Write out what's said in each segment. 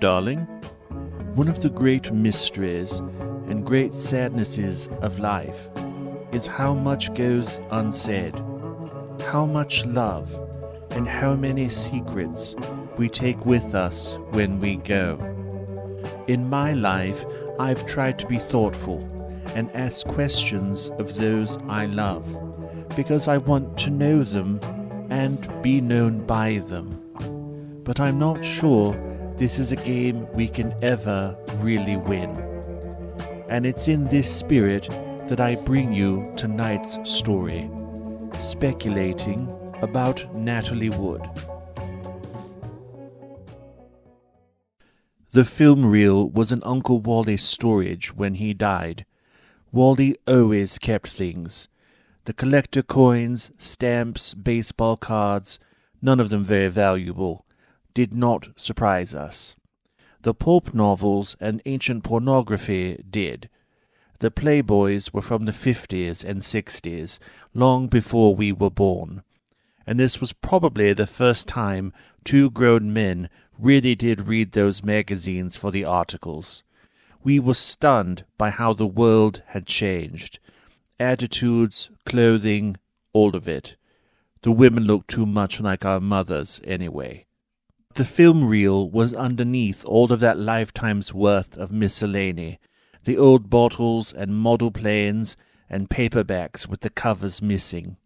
darling. One of the great mysteries and great sadnesses of life is how much goes unsaid, how much love and how many secrets we take with us when we go. In my life, I've tried to be thoughtful and ask questions of those I love, because I want to know them and be known by them. But I'm not sure this is a game we can ever really win. And it's in this spirit that I bring you tonight's story, Speculating About Natalie Wood. The film reel was in Uncle Wally's storage when he died. Wally always kept things. The collector coins, stamps, baseball cards, none of them very valuable, did not surprise us. The pulp novels and ancient pornography did. The Playboys were from the 50s and 60s, long before we were born. And this was probably the first time two grown men really did read those magazines for the articles. We were stunned by how the world had changed. Attitudes, clothing, all of it. The women looked too much like our mothers anyway. The film reel was underneath all of that lifetime's worth of miscellany, the old bottles and model planes and paperbacks with the covers missing.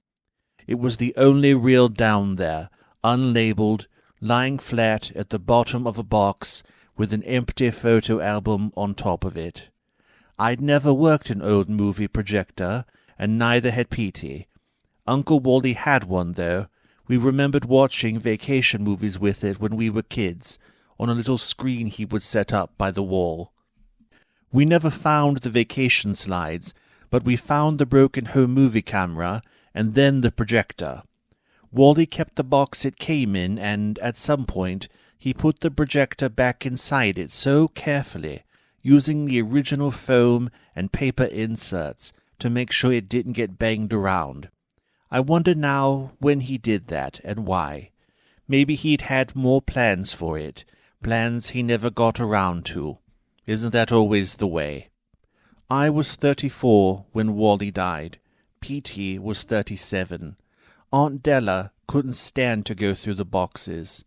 It was the only reel down there, unlabeled, lying flat at the bottom of a box with an empty photo album on top of it. I'd never worked an old movie projector, and neither had Petey. Uncle Wally had one, though. We remembered watching vacation movies with it when we were kids, on a little screen he would set up by the wall. We never found the vacation slides, but we found the broken home movie camera, and then the projector. Wally kept the box it came in, and at some point he put the projector back inside it so carefully, using the original foam and paper inserts to make sure it didn't get banged around. I wonder now when he did that and why. Maybe he'd had more plans for it, plans he never got around to. Isn't that always the way? I was 34 when Wally died. Petey was 37. Aunt Della couldn't stand to go through the boxes.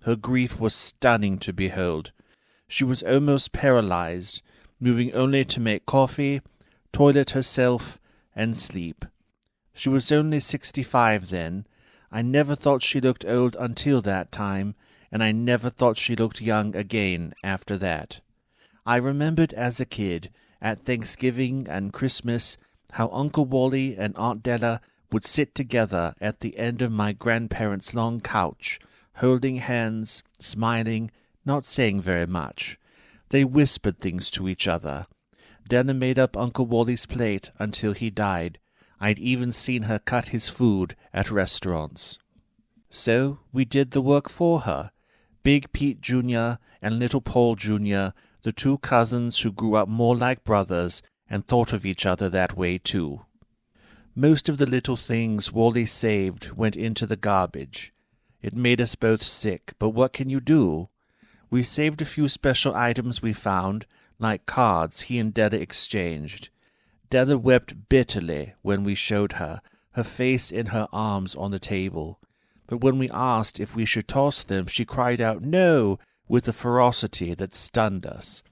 Her grief was stunning to behold. She was almost paralyzed, moving only to make coffee, toilet herself, and sleep. She was only 65 then. I never thought she looked old until that time, and I never thought she looked young again after that. I remembered as a kid, at Thanksgiving and Christmas, how Uncle Wally and Aunt Della would sit together at the end of my grandparents' long couch, holding hands, smiling, not saying very much. They whispered things to each other. Della made up Uncle Wally's plate until he died. I'd even seen her cut his food at restaurants. So we did the work for her. Big Pete Jr. and Little Paul Jr., the two cousins who grew up more like brothers and thought of each other that way too. Most of the little things Wally saved went into the garbage. It made us both sick, but what can you do? We saved a few special items we found, like cards he and Della exchanged. Della wept bitterly when we showed her face in her arms on the table. But when we asked if we should toss them, she cried out "No!" with a ferocity that stunned us.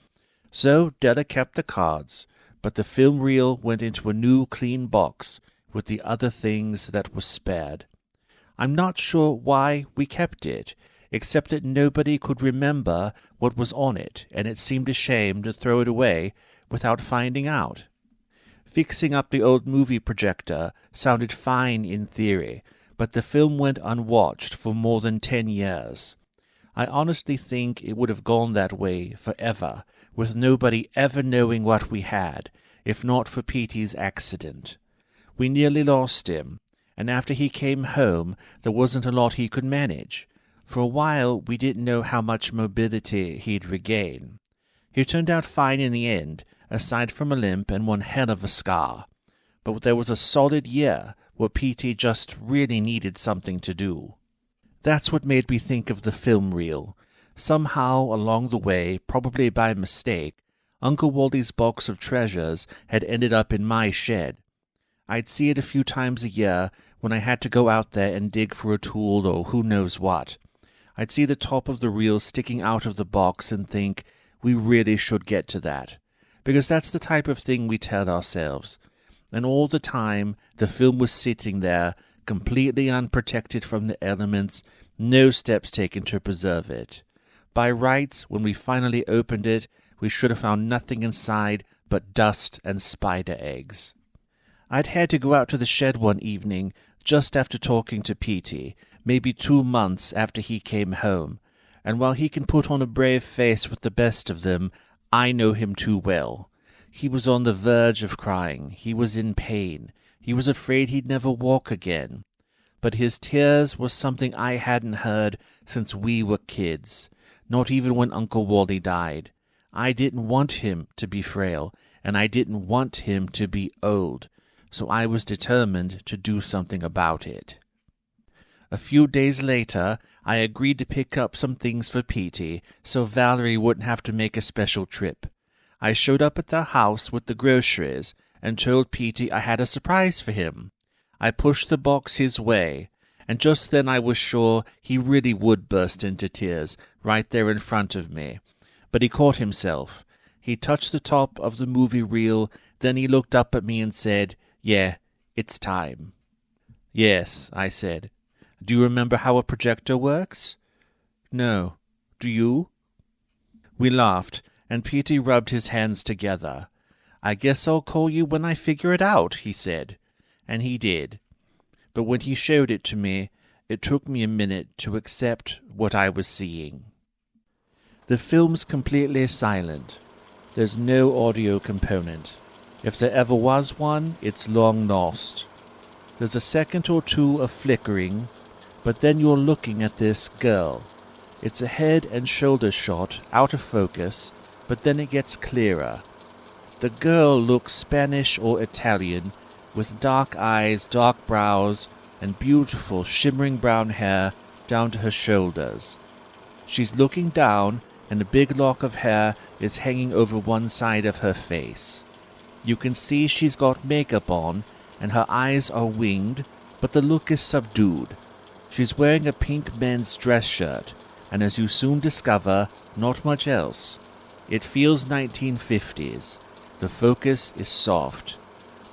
So Della kept the cards, but the film reel went into a new clean box with the other things that were spared. I'm not sure why we kept it, except that nobody could remember what was on it, and it seemed a shame to throw it away without finding out. Fixing up the old movie projector sounded fine in theory, but the film went unwatched for more than 10 years. I honestly think it would have gone that way forever, with nobody ever knowing what we had, if not for Petey's accident. We nearly lost him, and after he came home there wasn't a lot he could manage. For a while we didn't know how much mobility he'd regain. He turned out fine in the end, aside from a limp and one hell of a scar. But there was a solid year where Petey just really needed something to do. That's what made me think of the film reel. Somehow along the way, probably by mistake, Uncle Waldy's box of treasures had ended up in my shed. I'd see it a few times a year when I had to go out there and dig for a tool or who knows what. I'd see the top of the reel sticking out of the box and think, we really should get to that. Because that's the type of thing we tell ourselves. And all the time, the film was sitting there, completely unprotected from the elements, no steps taken to preserve it. By rights, when we finally opened it, we should have found nothing inside but dust and spider eggs. I'd had to go out to the shed one evening, just after talking to Petey, maybe 2 months after he came home, and while he can put on a brave face with the best of them, I know him too well. He was on the verge of crying. He was in pain. He was afraid he'd never walk again. But his tears were something I hadn't heard since we were kids, not even when Uncle Wally died. I didn't want him to be frail, and I didn't want him to be old, so I was determined to do something about it. A few days later, I agreed to pick up some things for Petey, so Valerie wouldn't have to make a special trip. I showed up at their house with the groceries and told Petey I had a surprise for him. I pushed the box his way, and just then I was sure he really would burst into tears right there in front of me. But he caught himself. He touched the top of the movie reel, then he looked up at me and said, "Yeah, it's time." "Yes," I said. "Do you remember how a projector works?" "No. Do you?" We laughed, and Petey rubbed his hands together. "I guess I'll call you when I figure it out," he said. And he did. But when he showed it to me, it took me a minute to accept what I was seeing. The film's completely silent. There's no audio component. If there ever was one, it's long lost. There's a second or two of flickering, but then you're looking at this girl. It's a head and shoulder shot, out of focus, but then it gets clearer. The girl looks Spanish or Italian, with dark eyes, dark brows, and beautiful shimmering brown hair down to her shoulders. She's looking down, and a big lock of hair is hanging over one side of her face. You can see she's got makeup on, and her eyes are winged, but the look is subdued. She's wearing a pink men's dress shirt, and as you soon discover, not much else. It feels 1950s. The focus is soft.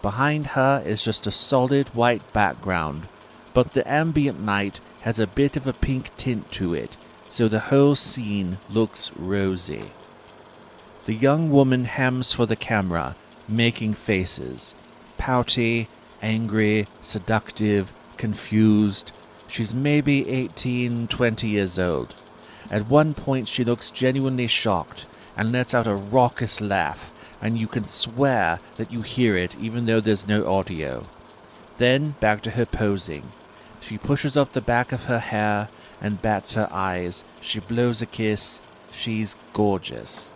Behind her is just a solid white background, but the ambient light has a bit of a pink tint to it, so the whole scene looks rosy. The young woman hams for the camera, making faces. Pouty, angry, seductive, confused. She's maybe 18, 20 years old. At one point she looks genuinely shocked and lets out a raucous laugh, and you can swear that you hear it even though there's no audio. Then back to her posing. She pushes up the back of her hair and bats her eyes. She blows a kiss. She's gorgeous.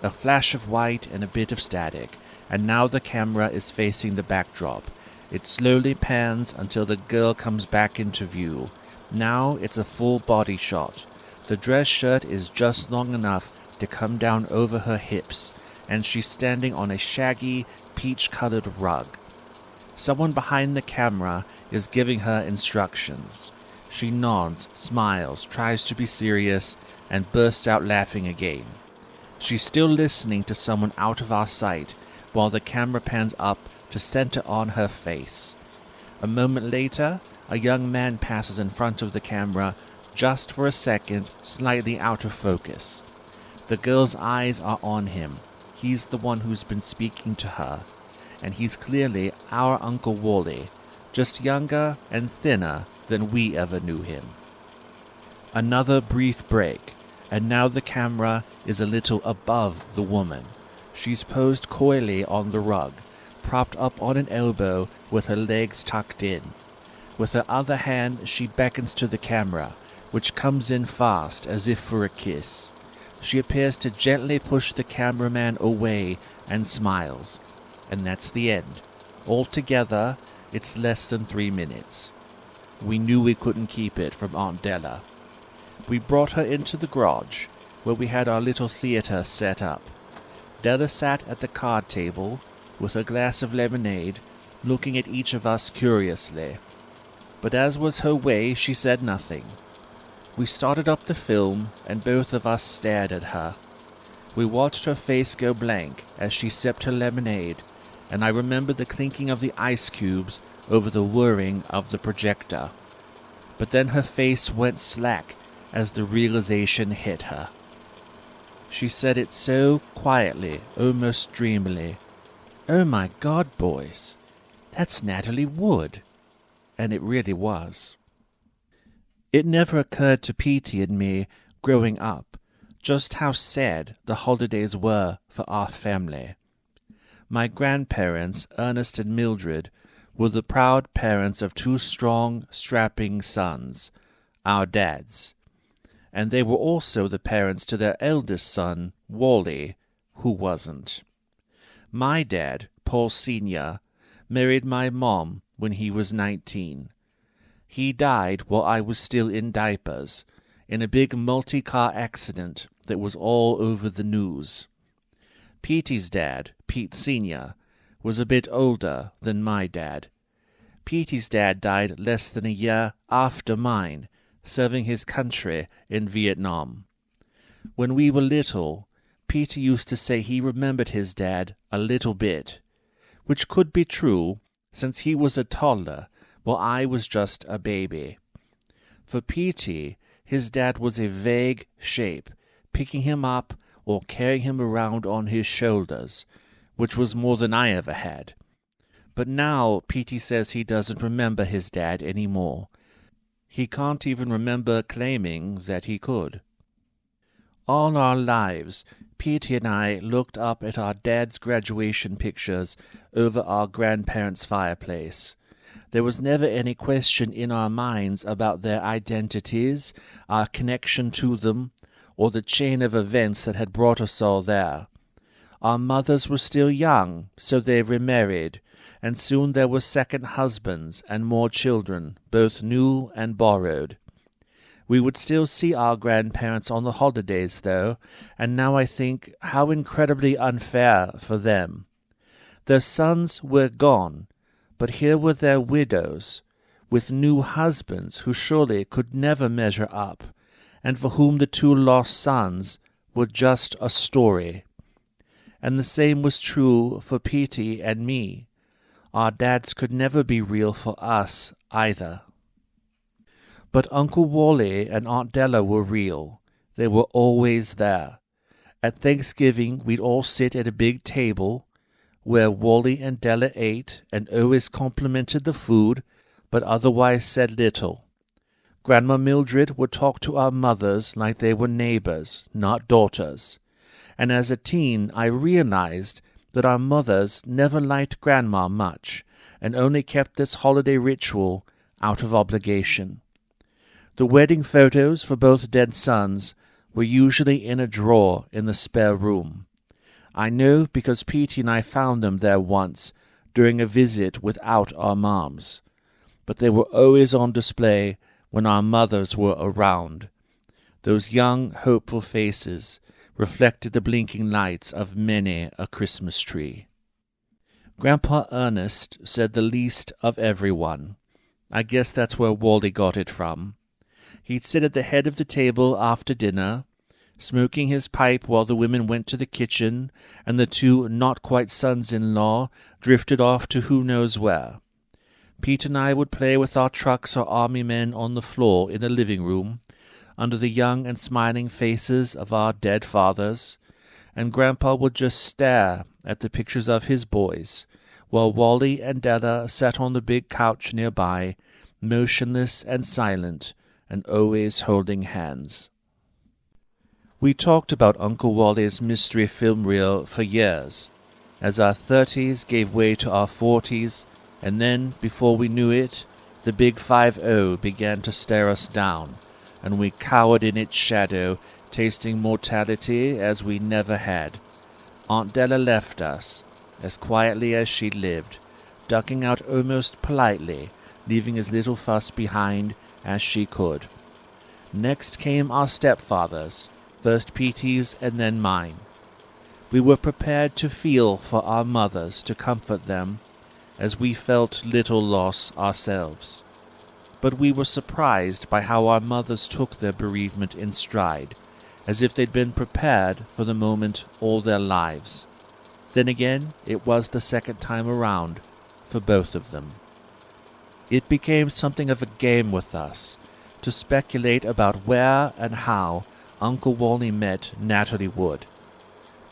A flash of white and a bit of static, and now the camera is facing the backdrop. It slowly pans until the girl comes back into view. Now it's a full body shot. The dress shirt is just long enough to come down over her hips, and she's standing on a shaggy, peach-colored rug. Someone behind the camera is giving her instructions. She nods, smiles, tries to be serious, and bursts out laughing again. She's still listening to someone out of our sight, while the camera pans up to center on her face. A moment later, a young man passes in front of the camera, just for a second, slightly out of focus. The girl's eyes are on him. He's the one who's been speaking to her, and he's clearly our Uncle Wally, just younger and thinner than we ever knew him. Another brief break, and now the camera is a little above the woman. She's posed coyly on the rug, propped up on an elbow with her legs tucked in. With her other hand, she beckons to the camera, which comes in fast as if for a kiss. She appears to gently push the cameraman away and smiles. And that's the end. Altogether, it's less than 3 minutes. We knew we couldn't keep it from Aunt Della. We brought her into the garage, where we had our little theater set up. Della sat at the card table, with a glass of lemonade, looking at each of us curiously. But as was her way, she said nothing. We started up the film, and both of us stared at her. We watched her face go blank as she sipped her lemonade, and I remembered the clinking of the ice cubes over the whirring of the projector. But then her face went slack as the realization hit her. She said it so quietly, almost dreamily. "Oh my God, boys, that's Natalie Wood." And it really was. It never occurred to Petey and me, growing up, just how sad the holidays were for our family. My grandparents, Ernest and Mildred, were the proud parents of two strong, strapping sons, our dads. And they were also the parents to their eldest son, Wally, who wasn't. My dad, Paul Sr., married my mom when he was 19. He died while I was still in diapers, in a big multi-car accident that was all over the news. Petey's dad, Pete Sr., was a bit older than my dad. Petey's dad died less than a year after mine, serving his country in Vietnam. When we were little, Petey used to say he remembered his dad a little bit, which could be true since he was a toddler while I was just a baby. For Petey, his dad was a vague shape, picking him up or carrying him around on his shoulders, which was more than I ever had. But now Petey says he doesn't remember his dad anymore. He can't even remember claiming that he could. All our lives, Petey and I looked up at our dad's graduation pictures over our grandparents' fireplace. There was never any question in our minds about their identities, our connection to them, or the chain of events that had brought us all there. Our mothers were still young, so they remarried, and soon there were second husbands and more children, both new and borrowed. We would still see our grandparents on the holidays, though, and now I think how incredibly unfair for them. Their sons were gone, but here were their widows, with new husbands who surely could never measure up, and for whom the two lost sons were just a story. And the same was true for Petey and me. Our dads could never be real for us either. But Uncle Wally and Aunt Della were real. They were always there. At Thanksgiving, we'd all sit at a big table, where Wally and Della ate and always complimented the food, but otherwise said little. Grandma Mildred would talk to our mothers like they were neighbors, not daughters. And as a teen, I realized that our mothers never liked Grandma much, and only kept this holiday ritual out of obligation. The wedding photos for both dead sons were usually in a drawer in the spare room. I know because Petey and I found them there once during a visit without our moms, but they were always on display when our mothers were around. Those young, hopeful faces reflected the blinking lights of many a Christmas tree. Grandpa Ernest said the least of everyone. I guess that's where Wally got it from. He'd sit at the head of the table after dinner, smoking his pipe while the women went to the kitchen, and the two not-quite sons-in-law drifted off to who knows where. Pete and I would play with our trucks or army men on the floor in the living room, under the young and smiling faces of our dead fathers, and Grandpa would just stare at the pictures of his boys, while Wally and Della sat on the big couch nearby, motionless and silent, and always holding hands. We talked about Uncle Wally's mystery film reel for years, as our 30s gave way to our 40s, and then, before we knew it, the big 5-0 began to stare us down, and we cowered in its shadow, tasting mortality as we never had. Aunt Della left us, as quietly as she lived, ducking out almost politely, leaving as little fuss behind as she could. Next came our stepfathers, first Petey's and then mine. We were prepared to feel for our mothers to comfort them, as we felt little loss ourselves. But we were surprised by how our mothers took their bereavement in stride, as if they'd been prepared for the moment all their lives. Then again, it was the second time around for both of them. It became something of a game with us to speculate about where and how Uncle Wally met Natalie Wood.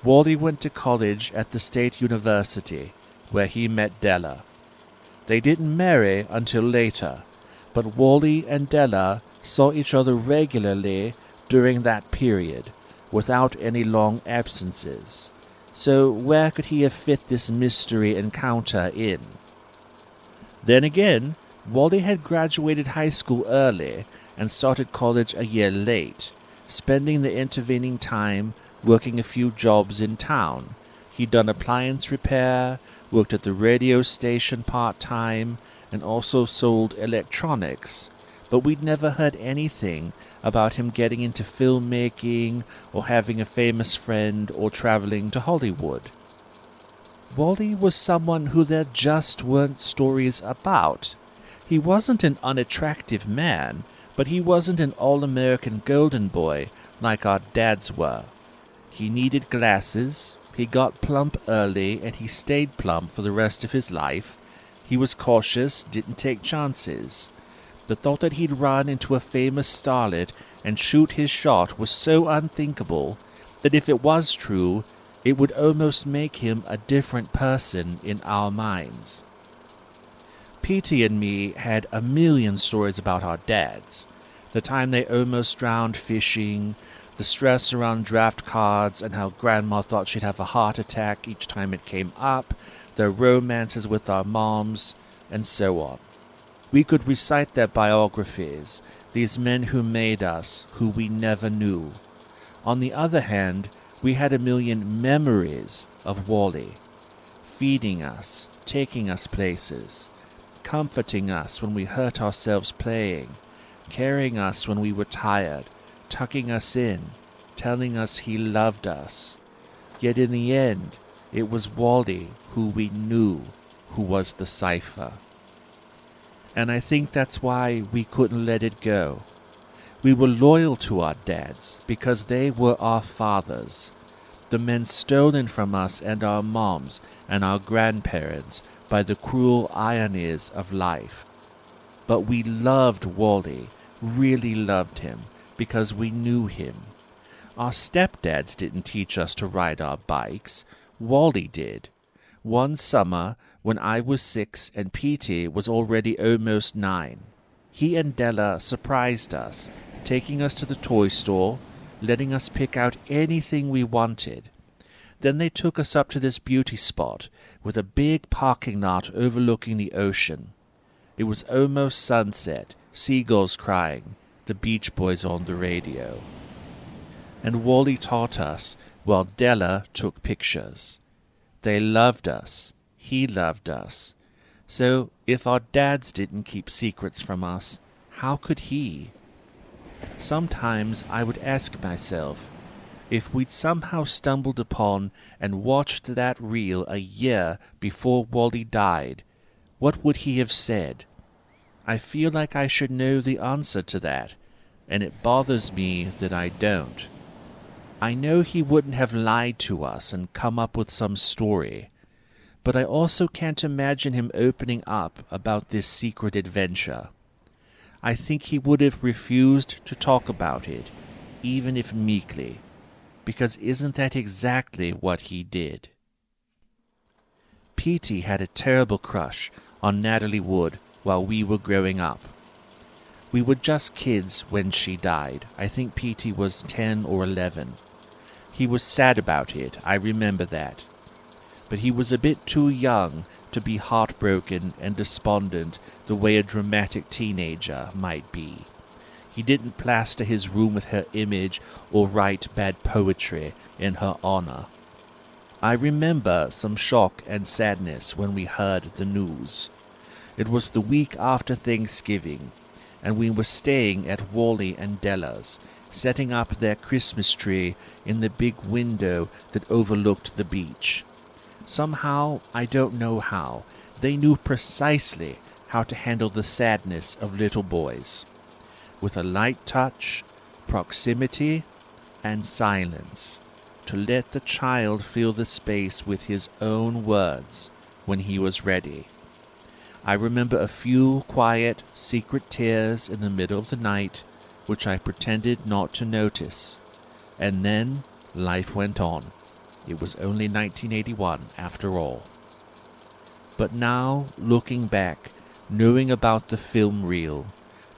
Wally went to college at the State University, where he met Della. They didn't marry until later, but Wally and Della saw each other regularly during that period, without any long absences. So where could he have fit this mystery encounter in? Then again, Wally had graduated high school early and started college a year late, spending the intervening time working a few jobs in town. He'd done appliance repair, worked at the radio station part-time, and also sold electronics. But we'd never heard anything about him getting into filmmaking or having a famous friend or traveling to Hollywood. Wally was someone who there just weren't stories about. He wasn't an unattractive man, but he wasn't an all-American golden boy like our dads were. He needed glasses, he got plump early, and he stayed plump for the rest of his life. He was cautious, didn't take chances. The thought that he'd run into a famous starlet and shoot his shot was so unthinkable that if it was true, it would almost make him a different person in our minds. Petey and me had a million stories about our dads. The time they almost drowned fishing, the stress around draft cards and how Grandma thought she'd have a heart attack each time it came up, their romances with our moms, and so on. We could recite their biographies, these men who made us, who we never knew. On the other hand, we had a million memories of Wally, feeding us, taking us places, comforting us when we hurt ourselves playing, carrying us when we were tired, tucking us in, telling us he loved us. Yet in the end, it was Wally who we knew who was the cipher. And I think that's why we couldn't let it go. We were loyal to our dads because they were our fathers, the men stolen from us and our moms and our grandparents by the cruel ironies of life. But we loved Wally, really loved him, because we knew him. Our stepdads didn't teach us to ride our bikes. Wally did. One summer, when I was 6 and Petey was already almost 9, he and Della surprised us, taking us to the toy store, letting us pick out anything we wanted. Then they took us up to this beauty spot with a big parking lot overlooking the ocean. It was almost sunset, seagulls crying, the Beach Boys on the radio. And Wally taught us while Della took pictures. They loved us. He loved us. So if our dads didn't keep secrets from us, how could he? Sometimes I would ask myself, if we'd somehow stumbled upon and watched that reel a year before Wally died, what would he have said? I feel like I should know the answer to that, and it bothers me that I don't. I know he wouldn't have lied to us and come up with some story, but I also can't imagine him opening up about this secret adventure. I think he would have refused to talk about it, even if meekly, because isn't that exactly what he did? Petey had a terrible crush on Natalie Wood while we were growing up. We were just kids when she died. I think Petey was 10 or 11. He was sad about it, I remember that. But he was a bit too young to be heartbroken and despondent the way a dramatic teenager might be. He didn't plaster his room with her image or write bad poetry in her honor. I remember some shock and sadness when we heard the news. It was the week after Thanksgiving, and we were staying at Wally and Della's, setting up their Christmas tree in the big window that overlooked the beach. Somehow, I don't know how, they knew precisely how to handle the sadness of little boys. With a light touch, proximity, and silence, to let the child fill the space with his own words when he was ready. I remember a few quiet, secret tears in the middle of the night, which I pretended not to notice. And then life went on. It was only 1981 after all. But now, looking back, knowing about the film reel,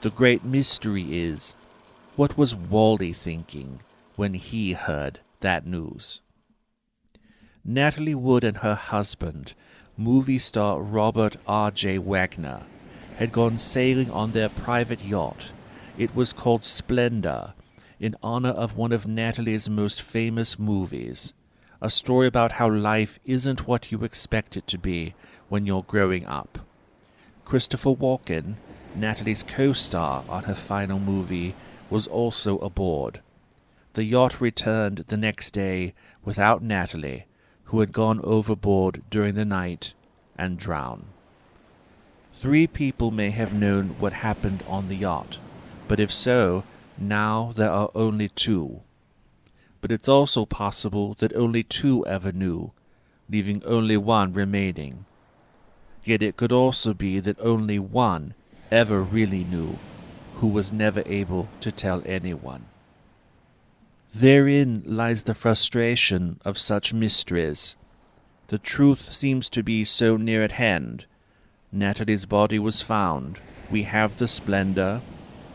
the great mystery is, what was Wally thinking when he heard that news? Natalie Wood and her husband, movie star Robert R.J. Wagner, had gone sailing on their private yacht. It was called Splendor, in honor of one of Natalie's most famous movies, a story about how life isn't what you expect it to be when you're growing up. Christopher Walken, Natalie's co-star on her final movie, was also aboard. The yacht returned the next day without Natalie, who had gone overboard during the night and drowned. 3 people may have known what happened on the yacht, but if so, now there are only 2. But it's also possible that only 2 ever knew, leaving only 1 remaining. Yet it could also be that only 1 ever really knew, who was never able to tell anyone. Therein lies the frustration of such mysteries. The truth seems to be so near at hand. Natalie's body was found. We have the splendor.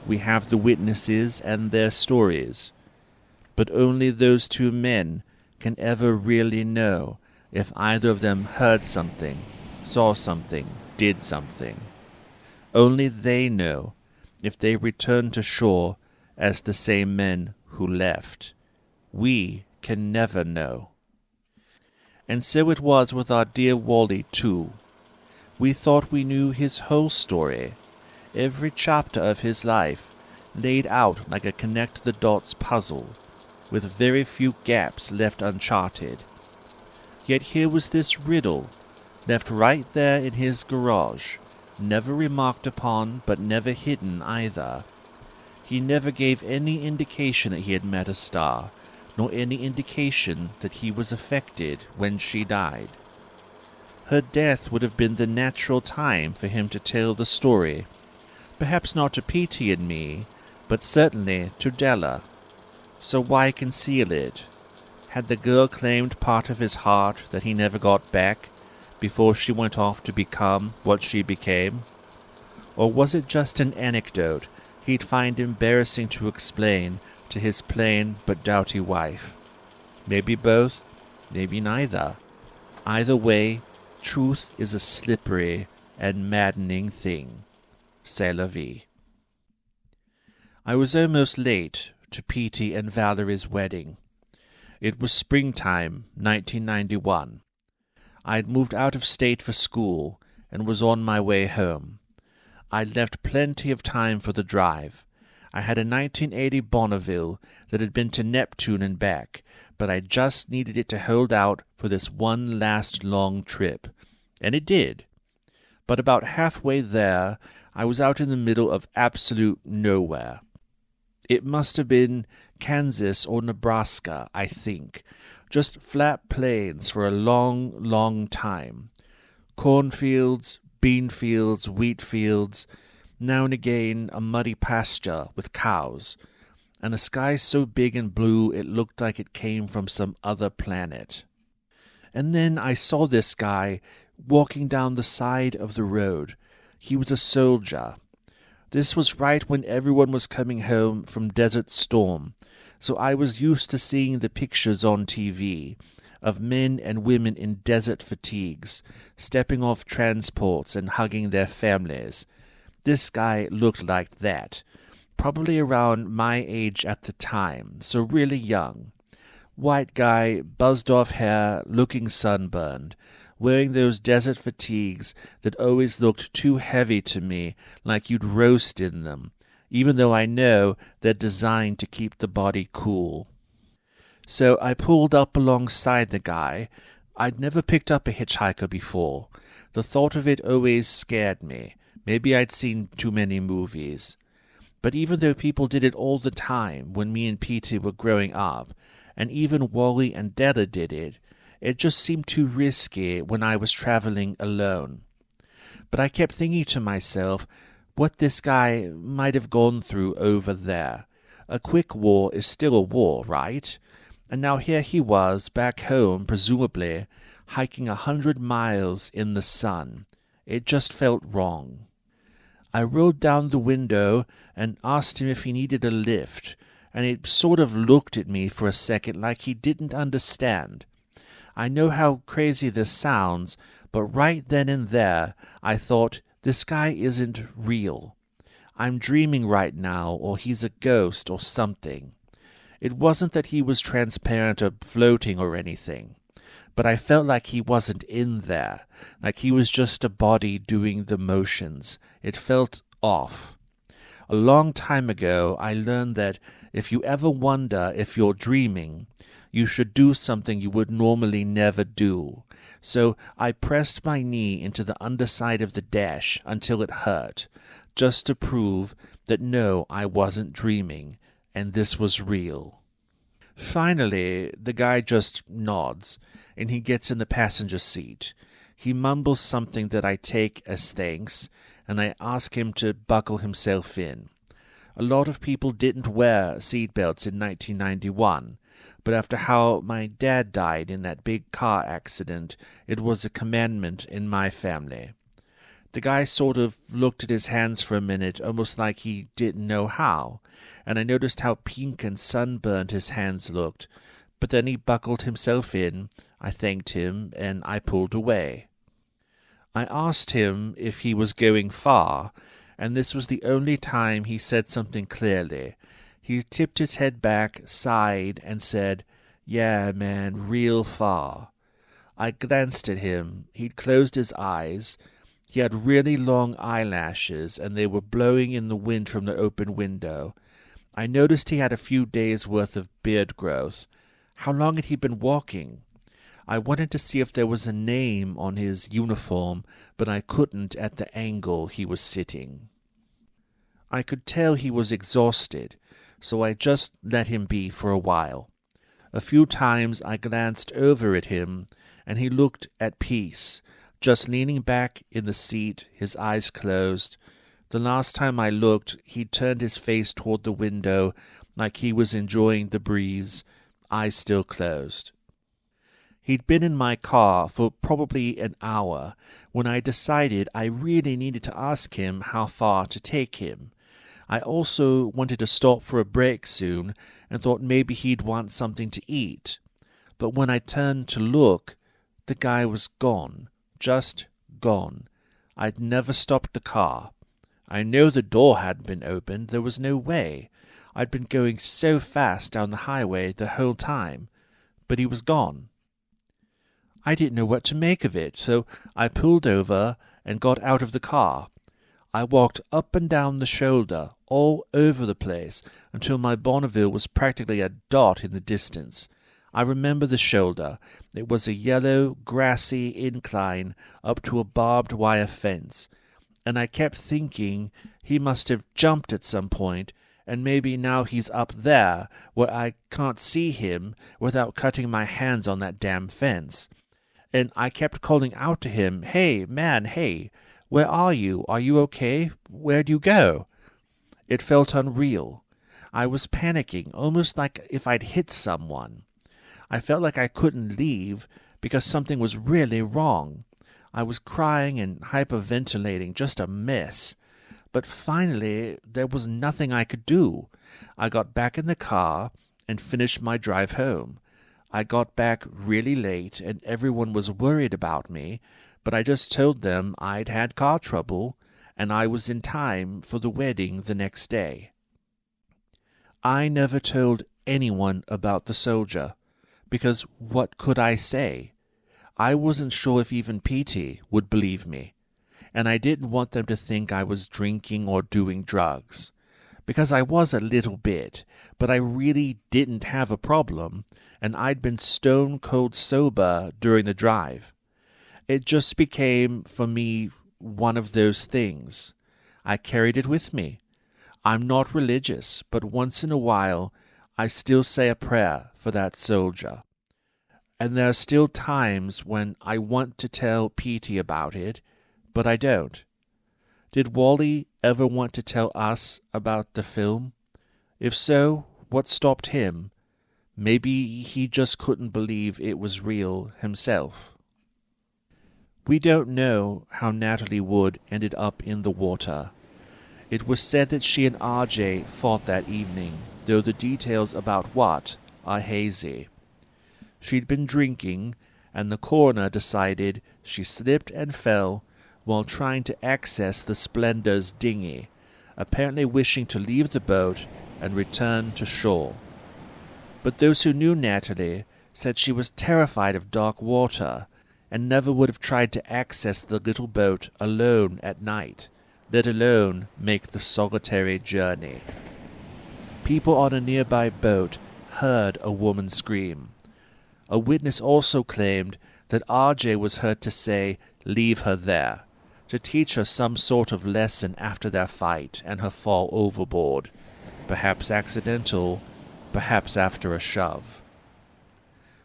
We have the witnesses and their stories. But only those 2 men can ever really know if either of them heard something, saw something, did something. Only they know if they return to shore as the same men who left. We can never know. And so it was with our dear Wally, too. We thought we knew his whole story, every chapter of his life, laid out like a connect-the-dots puzzle, with very few gaps left uncharted. Yet here was this riddle, left right there in his garage, never remarked upon, but never hidden either. He never gave any indication that he had met a star, nor any indication that he was affected when she died. Her death would have been the natural time for him to tell the story, perhaps not to Petey and me, but certainly to Della. So why conceal it? Had the girl claimed part of his heart that he never got back before she went off to become what she became? Or was it just an anecdote he'd find embarrassing to explain to his plain but doughty wife? Maybe both, maybe neither. Either way, truth is a slippery and maddening thing. C'est la vie. I was almost late to Petey and Valerie's wedding. It was springtime, 1991. I had moved out of state for school and was on my way home. I'd left plenty of time for the drive. I had a 1980 Bonneville that had been to Neptune and back, but I just needed it to hold out for this one last long trip. And it did. But about halfway there, I was out in the middle of absolute nowhere. It must have been Kansas or Nebraska, I think. Just flat plains for a long, long time. Cornfields, bean fields, wheat fields, now and again a muddy pasture with cows, and a sky so big and blue it looked like it came from some other planet. And then I saw this guy walking down the side of the road. He was a soldier. This was right when everyone was coming home from Desert Storm, so I was used to seeing the pictures on TV of men and women in desert fatigues, stepping off transports and hugging their families. This guy looked like that, probably around my age at the time, so really young. White guy, buzzed-off hair, looking sunburned, wearing those desert fatigues that always looked too heavy to me, like you'd roast in them, even though I know they're designed to keep the body cool. So I pulled up alongside the guy. I'd never picked up a hitchhiker before. The thought of it always scared me. Maybe I'd seen too many movies. But even though people did it all the time when me and Peter were growing up, and even Wally and Della did it, it just seemed too risky when I was traveling alone. But I kept thinking to myself what this guy might have gone through over there. A quick war is still a war, right? And now here he was, back home, presumably, hiking 100 miles in the sun. It just felt wrong. I rolled down the window and asked him if he needed a lift, and he sort of looked at me for a second like he didn't understand. I know how crazy this sounds, but right then and there I thought, this guy isn't real. I'm dreaming right now, or he's a ghost or something. It wasn't that he was transparent or floating or anything, but I felt like he wasn't in there, like he was just a body doing the motions. It felt off. A long time ago, I learned that if you ever wonder if you're dreaming, you should do something you would normally never do. So I pressed my knee into the underside of the dash until it hurt, just to prove that no, I wasn't dreaming, and this was real. Finally, the guy just nods, and he gets in the passenger seat. He mumbles something that I take as thanks, and I ask him to buckle himself in. A lot of people didn't wear seatbelts in 1991, but after how my dad died in that big car accident, it was a commandment in my family. The guy sort of looked at his hands for a minute, almost like he didn't know how, and I noticed how pink and sunburned his hands looked. But then he buckled himself in, I thanked him, and I pulled away. I asked him if he was going far, and this was the only time he said something clearly. He tipped his head back, sighed, and said, "Yeah, man, real far." I glanced at him. He'd closed his eyes. He had really long eyelashes, and they were blowing in the wind from the open window. I noticed he had a few days' worth of beard growth. How long had he been walking? I wanted to see if there was a name on his uniform, but I couldn't at the angle he was sitting. I could tell he was exhausted, so I just let him be for a while. A few times I glanced over at him, and he looked at peace, just leaning back in the seat, his eyes closed. The last time I looked, he turned his face toward the window like he was enjoying the breeze, eyes still closed. He'd been in my car for probably an hour when I decided I really needed to ask him how far to take him. I also wanted to stop for a break soon and thought maybe he'd want something to eat. But when I turned to look, the guy was gone. Just gone. I'd never stopped the car. I know the door hadn't been opened. There was no way. I'd been going so fast down the highway the whole time. But he was gone. I didn't know what to make of it, so I pulled over and got out of the car. I walked up and down the shoulder, all over the place, until my Bonneville was practically a dot in the distance. I remember the shoulder. It was a yellow, grassy incline up to a barbed wire fence, and I kept thinking he must have jumped at some point, and maybe now he's up there where I can't see him without cutting my hands on that damn fence. And I kept calling out to him, "Hey, man, hey, where are you? Are you okay? Where'd you go?" It felt unreal. I was panicking, almost like if I'd hit someone. I felt like I couldn't leave because something was really wrong. I was crying and hyperventilating, just a mess. But finally, there was nothing I could do. I got back in the car and finished my drive home. I got back really late and everyone was worried about me, but I just told them I'd had car trouble and I was in time for the wedding the next day. I never told anyone about the soldier, because what could I say? I wasn't sure if even Petey would believe me, and I didn't want them to think I was drinking or doing drugs. because I was a little bit, but I really didn't have a problem, and I'd been stone cold sober during the drive. It just became, for me, one of those things. I carried it with me. I'm not religious, but once in a while I still say a prayer for that soldier. And there are still times when I want to tell Petey about it, but I don't. Did Wally ever want to tell us about the film? If so, what stopped him? Maybe he just couldn't believe it was real himself. We don't know how Natalie Wood ended up in the water. It was said that she and RJ fought that evening, though the details about what are hazy. She'd been drinking, and the coroner decided she slipped and fell while trying to access the Splendor's dinghy, apparently wishing to leave the boat and return to shore. But those who knew Natalie said she was terrified of dark water and never would have tried to access the little boat alone at night, let alone make the solitary journey. People on a nearby boat heard a woman scream. A witness also claimed that RJ was heard to say, "Leave her there," to teach her some sort of lesson after their fight and her fall overboard, perhaps accidental, perhaps after a shove.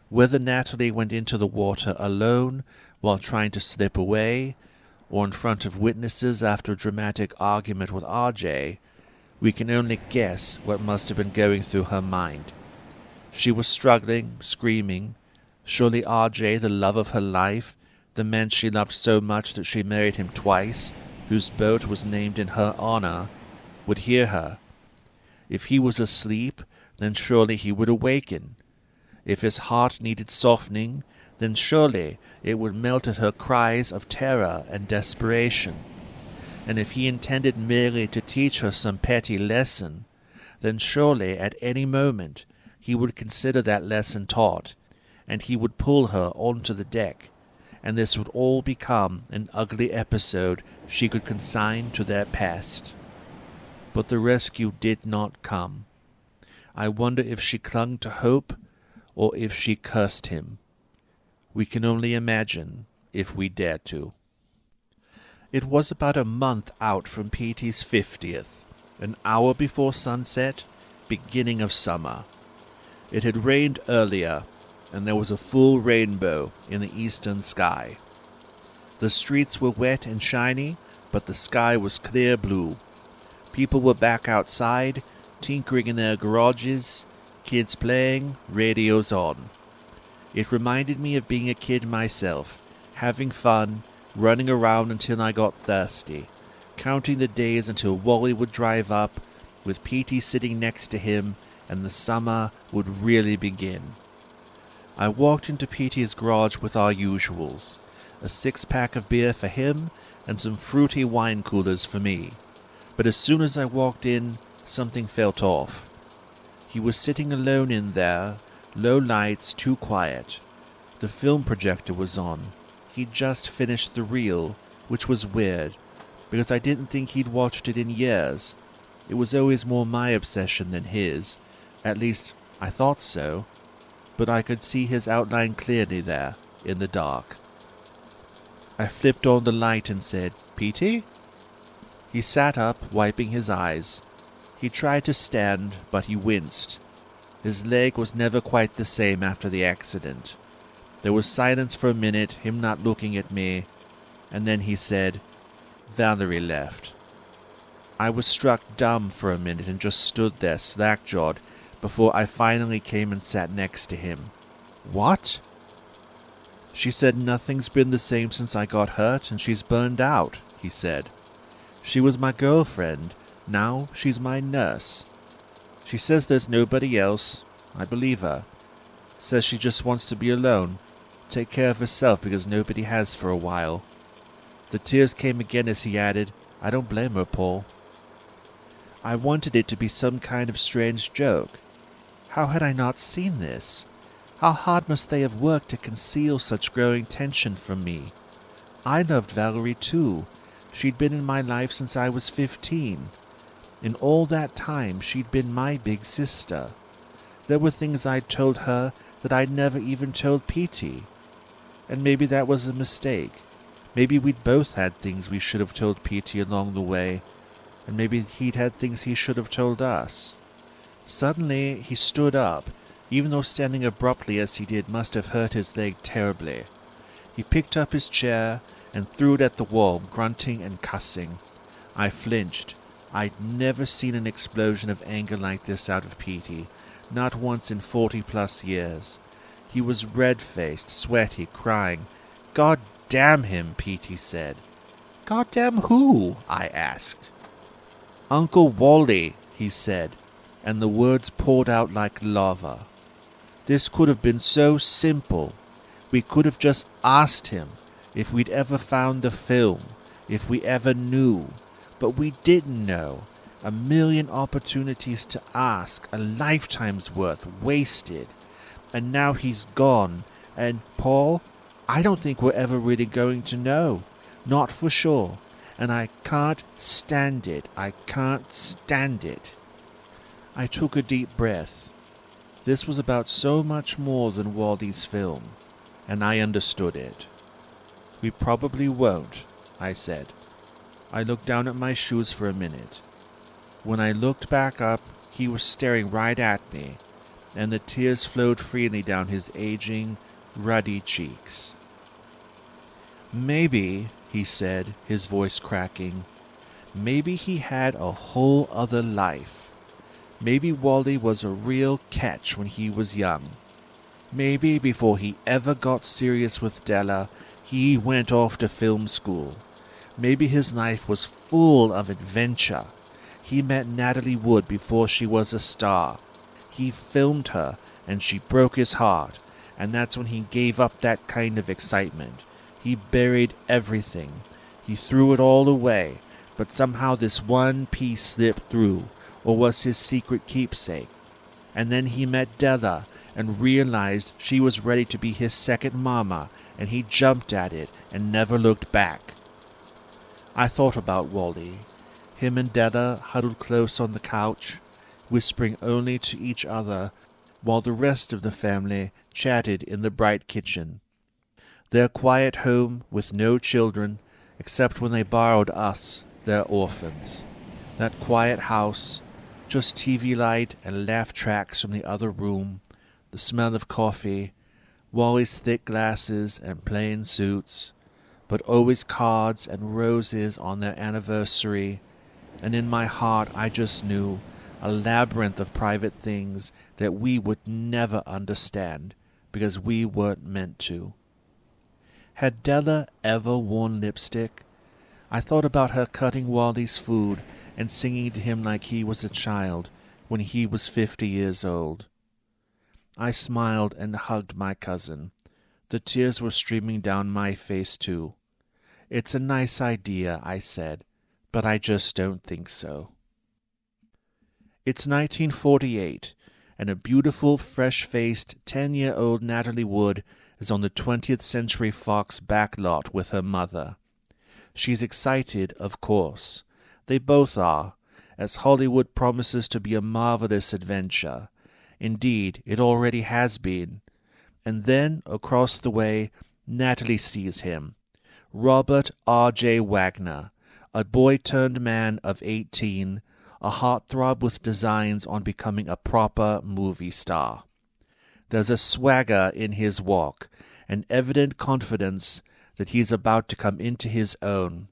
Whether Natalie went into the water alone while trying to slip away, or in front of witnesses after a dramatic argument with RJ, we can only guess what must have been going through her mind. She was struggling, screaming. Surely RJ, the love of her life, the man she loved so much that she married him twice, whose boat was named in her honor, would hear her. If he was asleep, then surely he would awaken. If his heart needed softening, then surely it would melt at her cries of terror and desperation. And if he intended merely to teach her some petty lesson, then surely at any moment he would consider that lesson taught, and he would pull her onto the deck, and this would all become an ugly episode she could consign to their past. But the rescue did not come. I wonder if she clung to hope, or if she cursed him. We can only imagine, if we dare to. It was about a month out from Petey's 50th, an hour before sunset, beginning of summer. It had rained earlier, and there was a full rainbow in the eastern sky. The streets were wet and shiny, but the sky was clear blue. People were back outside, tinkering in their garages, kids playing, radios on. It reminded me of being a kid myself, having fun, running around until I got thirsty, counting the days until Wally would drive up, with Petey sitting next to him, and the summer would really begin. I walked into Petey's garage with our usuals, a 6-pack of beer for him and some fruity wine coolers for me. But as soon as I walked in, something felt off. He was sitting alone in there, low lights, too quiet. The film projector was on. He'd just finished the reel, which was weird, because I didn't think he'd watched it in years. It was always more my obsession than his. At least, I thought so. But I could see his outline clearly there, in the dark. I flipped on the light and said, "Petey?" He sat up, wiping his eyes. He tried to stand, but he winced. His leg was never quite the same after the accident. There was silence for a minute, him not looking at me, and then he said, "Valerie left." I was struck dumb for a minute and just stood there slack-jawed before I finally came and sat next to him. "What?" "She said nothing's been the same since I got hurt, and she's burned out," he said. "She was my girlfriend. Now she's my nurse. She says there's nobody else. I believe her. Says she just wants to be alone, take care of herself because nobody has for a while." The tears came again as he added, "I don't blame her, Paul." I wanted it to be some kind of strange joke. How had I not seen this? How hard must they have worked to conceal such growing tension from me? I loved Valerie too. She'd been in my life since I was 15. In all that time, she'd been my big sister. There were things I'd told her that I'd never even told Petey. And maybe that was a mistake. Maybe we'd both had things we should have told Petey along the way, and maybe he'd had things he should have told us. Suddenly, he stood up, even though standing abruptly as he did must have hurt his leg terribly. He picked up his chair and threw it at the wall, grunting and cussing. I flinched. I'd never seen an explosion of anger like this out of Petey, not once in 40-plus years. He was red-faced, sweaty, crying. "God damn him," Petey said. "God damn who?" I asked. "Uncle Wally," he said, and the words poured out like lava. This could have been so simple. We could have just asked him if we'd ever found the film, if we ever knew. But we didn't know. A million opportunities to ask, a lifetime's worth wasted. And now he's gone. And, Paul, I don't think we're ever really going to know. Not for sure. And I can't stand it. I can't stand it. I took a deep breath. This was about so much more than Waldy's film, and I understood it. "We probably won't," I said. I looked down at my shoes for a minute. When I looked back up, he was staring right at me, and the tears flowed freely down his aging, ruddy cheeks. "Maybe," he said, his voice cracking, "maybe he had a whole other life. Maybe Wally was a real catch when he was young. Maybe before he ever got serious with Della, he went off to film school. Maybe his life was full of adventure. He met Natalie Wood before she was a star. He filmed her, and she broke his heart, and that's when he gave up that kind of excitement. He buried everything. He threw it all away, but somehow this one piece slipped through, or was his secret keepsake. And then he met Della, and realized she was ready to be his second mama, and he jumped at it and never looked back." I thought about Wally, him and Della huddled close on the couch, whispering only to each other, while the rest of the family chatted in the bright kitchen. Their quiet home with no children, except when they borrowed us, their orphans. That quiet house, just TV light and laugh tracks from the other room, the smell of coffee, Wally's thick glasses and plain suits, but always cards and roses on their anniversary, and in my heart I just knew a labyrinth of private things that we would never understand, because we weren't meant to. Had Della ever worn lipstick? I thought about her cutting Wally's food and singing to him like he was a child when he was 50 years old. I smiled and hugged my cousin. The tears were streaming down my face, too. "It's a nice idea," I said, "but I just don't think so." It's 1948, and a beautiful, fresh-faced, 10-year-old Natalie Wood is on the 20th Century Fox backlot with her mother. She's excited, of course. They both are, as Hollywood promises to be a marvelous adventure. Indeed, it already has been. And then, across the way, Natalie sees him. Robert R.J. Wagner, a boy-turned-man of 18, a heartthrob with designs on becoming a proper movie star. There's a swagger in his walk, an evident confidence that he's about to come into his own.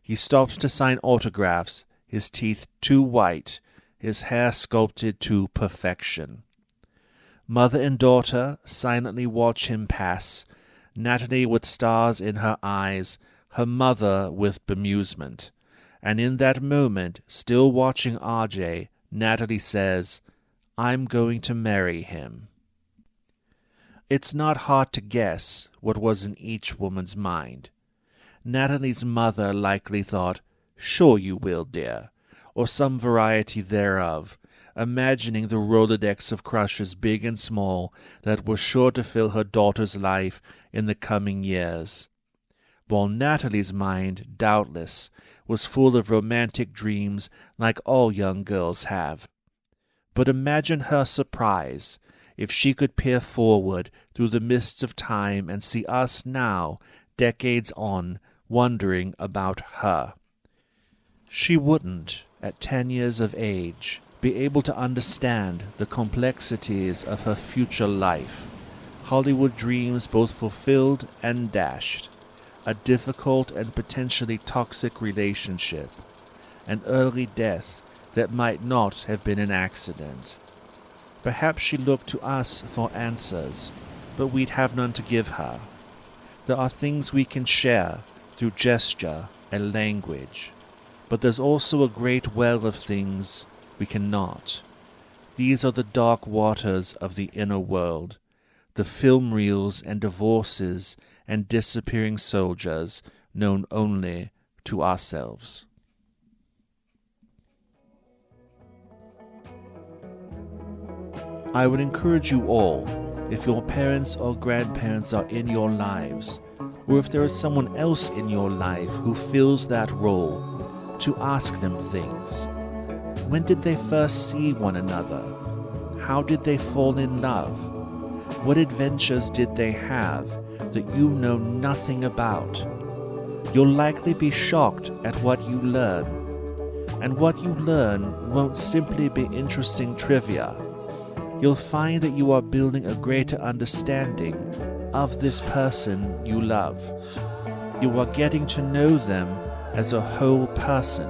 He stops to sign autographs, his teeth too white, his hair sculpted to perfection. Mother and daughter silently watch him pass, Natalie with stars in her eyes, her mother with bemusement. And in that moment, still watching RJ, Natalie says, "I'm going to marry him." It's not hard to guess what was in each woman's mind. Natalie's mother likely thought, "Sure you will, dear," or some variety thereof, imagining the Rolodex of crushes big and small that were sure to fill her daughter's life in the coming years. while Natalie's mind, doubtless, was full of romantic dreams like all young girls have. But imagine her surprise if she could peer forward through the mists of time and see us now, decades on, wondering about her. She wouldn't, at 10 years of age, be able to understand the complexities of her future life, Hollywood dreams both fulfilled and dashed, a difficult and potentially toxic relationship, an early death that might not have been an accident. Perhaps she looked to us for answers, but we'd have none to give her. There are things we can share through gesture and language, but there's also a great well of things we cannot. These are the dark waters of the inner world, the film reels and divorces and disappearing soldiers known only to ourselves. I would encourage you all, if your parents or grandparents are in your lives, or if there is someone else in your life who fills that role, to ask them things. When did they first see one another? How did they fall in love? What adventures did they have that you know nothing about? You'll likely be shocked at what you learn. And what you learn won't simply be interesting trivia. You'll find that you are building a greater understanding of this person you love. You are getting to know them as a whole person,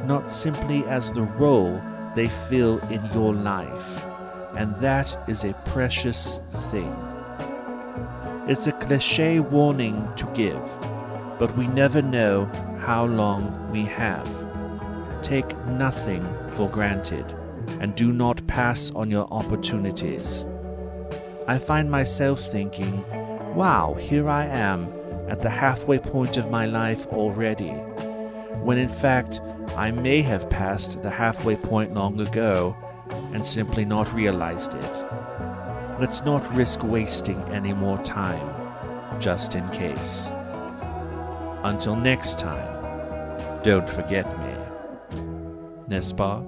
not simply as the role they fill in your life. And that is a precious thing. It's a cliché warning to give, but we never know how long we have. Take nothing for granted, and do not pass on your opportunities. I find myself thinking, wow, here I am at the halfway point of my life already, when in fact I may have passed the halfway point long ago and simply not realized it. Let's not risk wasting any more time, just in case. Until next time, don't forget me. N'est-ce pas?